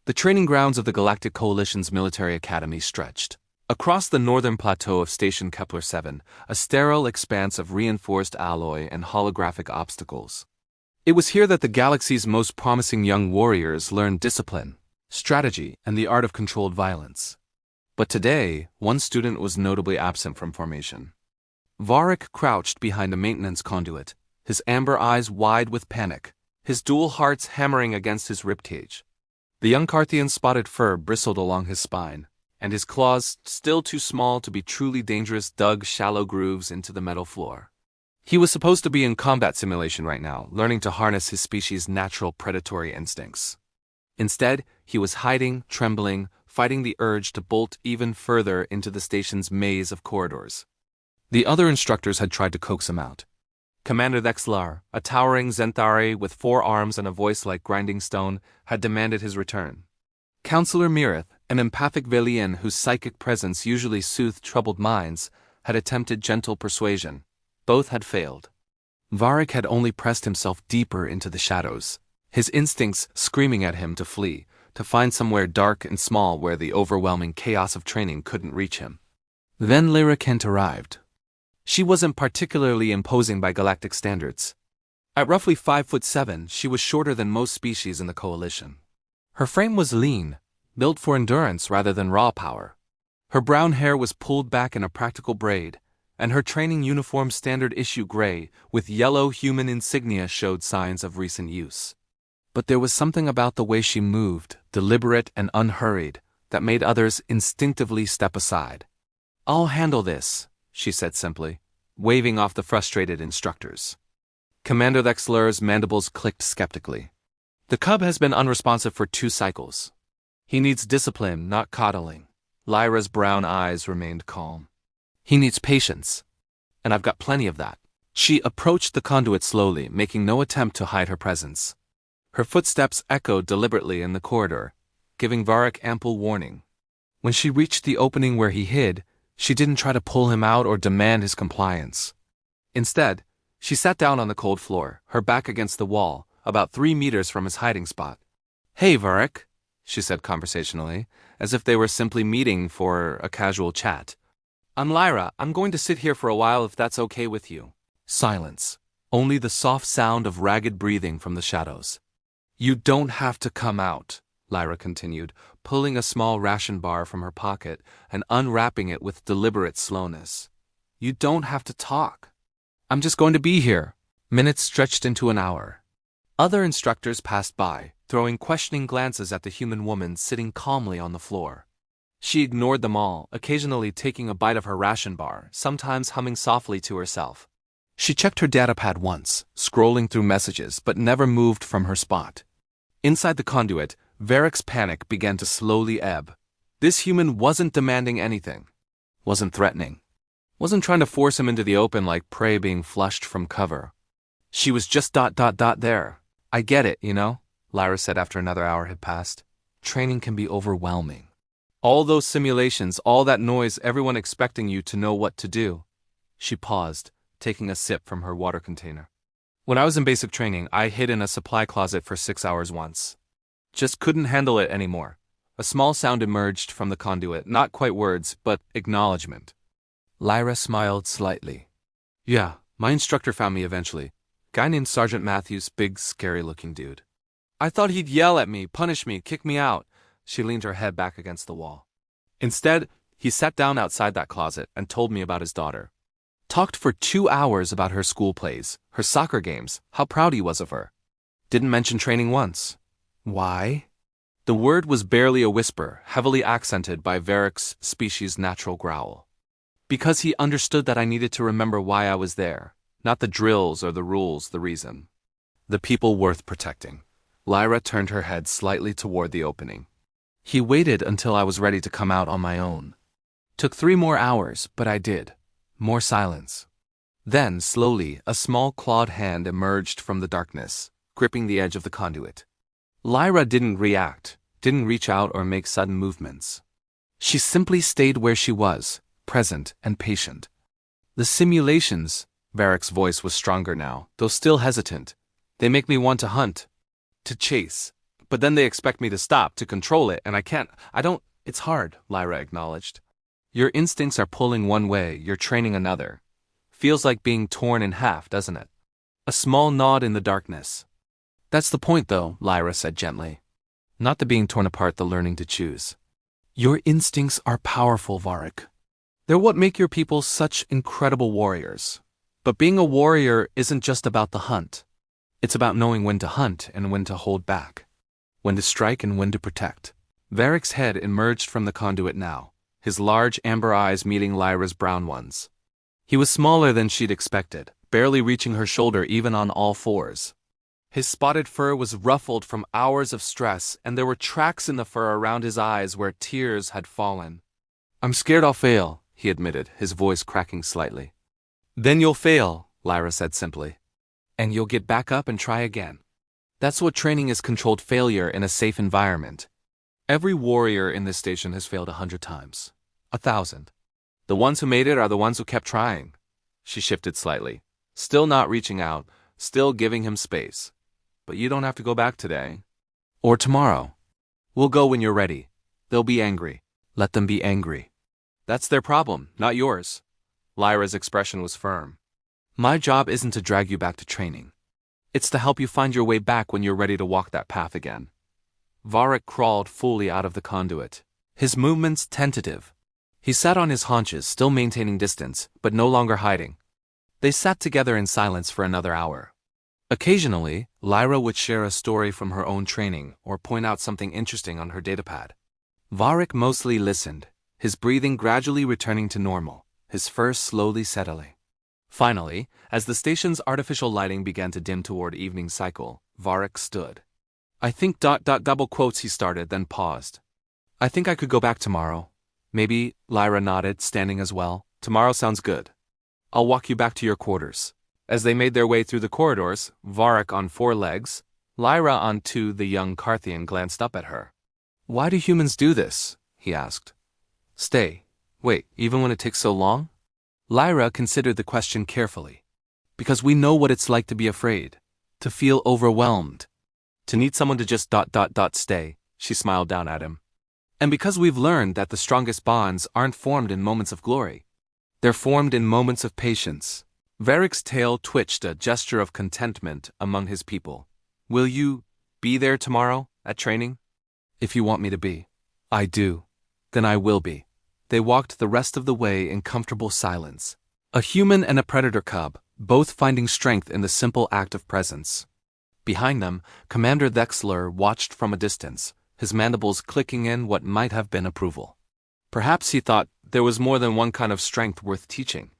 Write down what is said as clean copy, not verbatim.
The training grounds of the Galactic Coalition's military academy stretched across the northern plateau of Station Kepler-7, a sterile expanse of reinforced alloy and holographic obstacles. It was here that the galaxy's most promising young warriors learned discipline, strategy, and the art of controlled violence. But today, one student was notably absent from formation. Varric crouched behind a maintenance conduit, his amber eyes wide with panic, his dual hearts hammering against his ribcage. The young Carthian's spotted fur bristled along his spine, and his claws, still too small to be truly dangerous, dug shallow grooves into the metal floor. He was supposed to be in combat simulation right now, learning to harness his species' natural predatory instincts. Instead, he was hiding, trembling, fighting the urge to bolt even further into the station's maze of corridors. The other instructors had tried to coax him out. Commander Vexlar, a towering Zenthari with 4 arms and a voice like grinding stone, had demanded his return. Counselor Mirith, an empathic Velian whose psychic presence usually soothed troubled minds, had attempted gentle persuasion. Both had failed. Varric had only pressed himself deeper into the shadows, his instincts screaming at him to flee, to find somewhere dark and small where the overwhelming chaos of training couldn't reach him. Then Lyra Kent arrived. She wasn't particularly imposing by galactic standards. At roughly 5'7", she was shorter than most species in the Coalition. Her frame was lean, built for endurance rather than raw power. Her brown hair was pulled back in a practical braid, and her training uniform standard issue gray with yellow human insignia showed signs of recent use. But there was something about the way she moved, deliberate and unhurried, that made others instinctively step aside. "I'll handle this," she said simply, waving off the frustrated instructors. Commander Vexlar's mandibles clicked skeptically. "The cub has been unresponsive for 2 cycles. He needs discipline, not coddling." Lyra's brown eyes remained calm. "He needs patience, and I've got plenty of that." She approached the conduit slowly, making no attempt to hide her presence. Her footsteps echoed deliberately in the corridor, giving Varric ample warning. When she reached the opening where he hid, she didn't try to pull him out or demand his compliance. Instead, she sat down on the cold floor, her back against the wall, about 3 meters from his hiding spot. "Hey, Varric," she said conversationally, as if they were simply meeting for a casual chat. "I'm Lyra. I'm going to sit here for a while if that's okay with you." Silence. Only the soft sound of ragged breathing from the shadows. "You don't have to come out," Lyra continued, pulling a small ration bar from her pocket and unwrapping it with deliberate slowness. "You don't have to talk. I'm just going to be here." Minutes stretched into an hour. Other instructors passed by, throwing questioning glances at the human woman sitting calmly on the floor. She ignored them all, occasionally taking a bite of her ration bar, sometimes humming softly to herself. She checked her datapad once, scrolling through messages, but never moved from her spot. Inside the conduit, Varric's panic began to slowly ebb. This human wasn't demanding anything, wasn't threatening, wasn't trying to force him into the open like prey being flushed from cover. She was just there. "I get it, you know," Lyra said after another hour had passed. "Training can be overwhelming. All those simulations, all that noise, everyone expecting you to know what to do." She paused, taking a sip from her water container. "When I was in basic training, I hid in a supply closet for 6 hours once. Just couldn't handle it anymore." A small sound emerged from the conduit, not quite words, but acknowledgement. Lyra smiled slightly. "Yeah, my instructor found me eventually. Guy named Sergeant Matthews, big, scary-looking dude. I thought he'd yell at me, punish me, kick me out." She leaned her head back against the wall. "Instead, he sat down outside that closet and told me about his daughter. Talked for 2 hours about her school plays, her soccer games, how proud he was of her. Didn't mention training once. Why?" The word was barely a whisper, heavily accented by Varric's species' natural growl. "Because he understood that I needed to remember why I was there. Not the drills or the rules, the reason. The people worth protecting." Lyra turned her head slightly toward the opening. "He waited until I was ready to come out on my own. Took 3 more hours, but I did. More silence." Then, slowly, a small clawed hand emerged from the darkness, gripping the edge of the conduit. Lyra didn't react, didn't reach out or make sudden movements. She simply stayed where she was, present and patient. "The simulations," Varric's voice was stronger now, though still hesitant, "they make me want to hunt, to chase, But then they expect me to stop, to control it, and I can't. It's hard, Lyra acknowledged. Your instincts are pulling one way, you're training another. Feels like being torn in half, doesn't it? A small nod in the darkness. That's the point, though, Lyra said gently. Not the being torn apart, the learning to choose. Your instincts are powerful, Varric. They're what make your people such incredible warriors. But being a warrior isn't just about the hunt. It's about knowing when to hunt and when to hold back. When to strike and when to protect. Varric's head emerged from the conduit now, his large amber eyes meeting Lyra's brown ones. He was smaller than she'd expected, barely reaching her shoulder even on all fours. His spotted fur was ruffled from hours of stress, and there were tracks in the fur around his eyes where tears had fallen. I'm scared I'll fail, he admitted, his voice cracking slightly. Then you'll fail, Lyra said simply. And you'll get back up and try again. That's what training is, controlled failure in a safe environment. Every warrior in this station has failed 100 times. 1,000. The ones who made it are the ones who kept trying. She shifted slightly, still not reaching out, still giving him space. But you don't have to go back today. Or tomorrow. We'll go when you're ready. They'll be angry. Let them be angry. That's their problem, not yours. Lyra's expression was firm. My job isn't to drag you back to training. It's to help you find your way back when you're ready to walk that path again. Varric crawled fully out of the conduit, his movements tentative. He sat on his haunches, still maintaining distance, but no longer hiding. They sat together in silence for another hour. Occasionally, Lyra would share a story from her own training or point out something interesting on her datapad. Varric mostly listened, his breathing gradually returning to normal, his fur slowly settling. Finally, as the station's artificial lighting began to dim toward evening cycle, Varric stood. I think ... double quotes he started, then paused. I think I could go back tomorrow. Maybe, Lyra nodded, standing as well. Tomorrow sounds good. I'll walk you back to your quarters. As they made their way through the corridors, Varric on 4 legs, Lyra on 2, the young Carthian glanced up at her. Why do humans do this? He asked. Stay. Wait, even when it takes so long? Lyra considered the question carefully. Because we know what it's like to be afraid, to feel overwhelmed, to need someone to just ... stay, she smiled down at him. And because we've learned that the strongest bonds aren't formed in moments of glory. They're formed in moments of patience. Varric's tail twitched, a gesture of contentment among his people. Will you be there tomorrow, at training? If you want me to be. I do. Then I will be. They walked the rest of the way in comfortable silence. A human and a predator cub, both finding strength in the simple act of presence. Behind them, Commander Thexler watched from a distance, his mandibles clicking in what might have been approval. Perhaps he thought there was more than one kind of strength worth teaching.